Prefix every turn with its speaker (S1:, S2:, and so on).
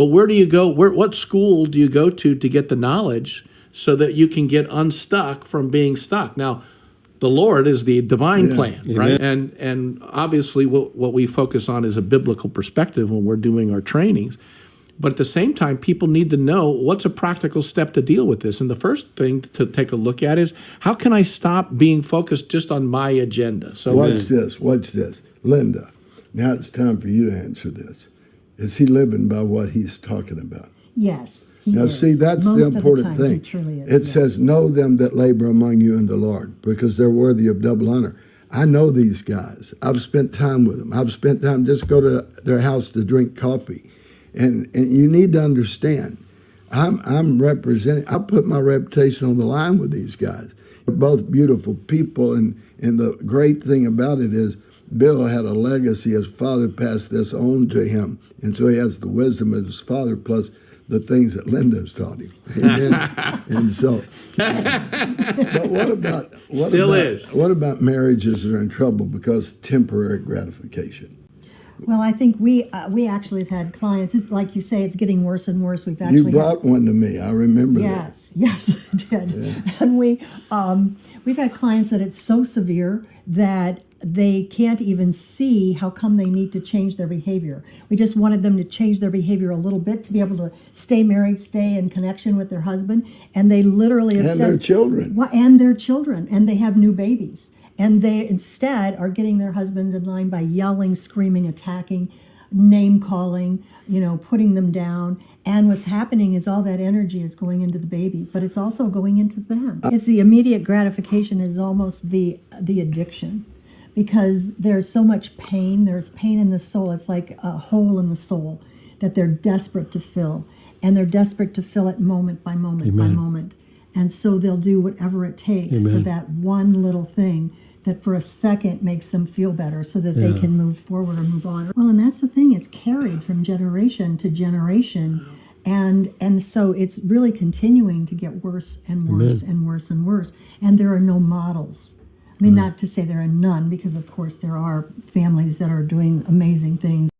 S1: But where do you go? What school do you go to get the knowledge so that you can get unstuck from being stuck? Now, the Lord is the divine plan, right? And obviously what we focus on is a biblical perspective when we're doing our trainings. But at the same time, people need to know what's a practical step to deal with this. And the first thing to take a look at is, how can I stop being focused just on my agenda? So
S2: Watch this. Linda, now it's time for you to answer this. Is he living by what he's talking about?
S3: Yes, he
S2: now,
S3: is.
S2: see, that's
S3: Most
S2: the important
S3: of the time,
S2: thing.
S3: He truly is,
S2: it says, know them that labor among you in the Lord, because they're worthy of double honor. I know these guys. I've spent time with them. I've spent time just go to their house to drink coffee. And you need to understand, I'm representing, I put my reputation on the line with these guys. They're both beautiful people, and the great thing about it is Bill had a legacy. His father passed this on to him, and so he has the wisdom of his father plus the things that Linda has taught him. Amen. And so, but what about marriages that are in trouble because temporary gratification?
S3: Well, I think we actually have had clients. It's like you say, it's getting worse and worse. We've actually
S2: you brought one to me. I remember that.
S3: Yes, I did. Yeah. And we've had clients that it's so severe that they can't even see how come they need to change their behavior. We just wanted them to change their behavior a little bit to be able to stay married, stay in connection with their husband, and they literally have said,
S2: their children.
S3: And their children, and they have new babies. And they instead are getting their husbands in line by yelling, screaming, attacking, name calling, putting them down. And what's happening is all that energy is going into the baby, but it's also going into them. It's the immediate gratification is almost the addiction, because there's so much pain. There's pain in the soul. It's like a hole in the soul that they're desperate to fill. And they're desperate to fill it moment by moment by moment. And so they'll do whatever it takes for that one little thing that for a second makes them feel better so that they can move forward or move on. Well, and that's the thing. It's carried from generation to generation. And so it's really continuing to get worse and worse and worse and worse. And there are no models. I mean, not to say there are none, because of course there are families that are doing amazing things.